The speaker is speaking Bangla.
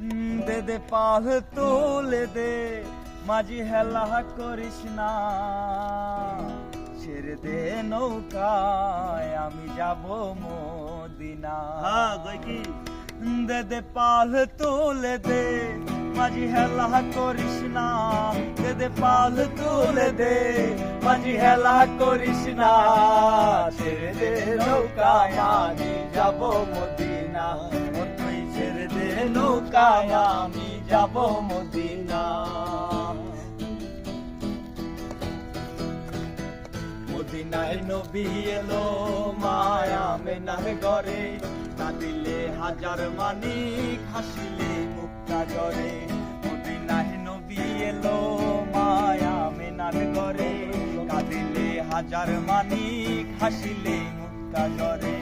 দে দে পাল তুলে দে, মাঝি হেলা করিস না, ছেড়ে দে নৌকায় আমি যাব মদিনা। দে দে পাল তুলে দে, মাঝি হেলা করিস না, দে দে পাল তুলে দে, মাঝি হেলা করিস না, ছেড়ে দে নৌকায় আমি যাব মদিনা। ও তুই ছেড়ে দে নৌকায় আমি যাব মদিনা। মদিনায় নবী এলো মায়া মেনার ঘরে, কাঁদিলে হাজার মানিক হাসিলে মুক্তা ঝরে। মদিনায় নবী এলো মায়া মেনার ঘরে, কাঁদিলে হাজার মানিক হাসিলে মুক্তা ঝরে।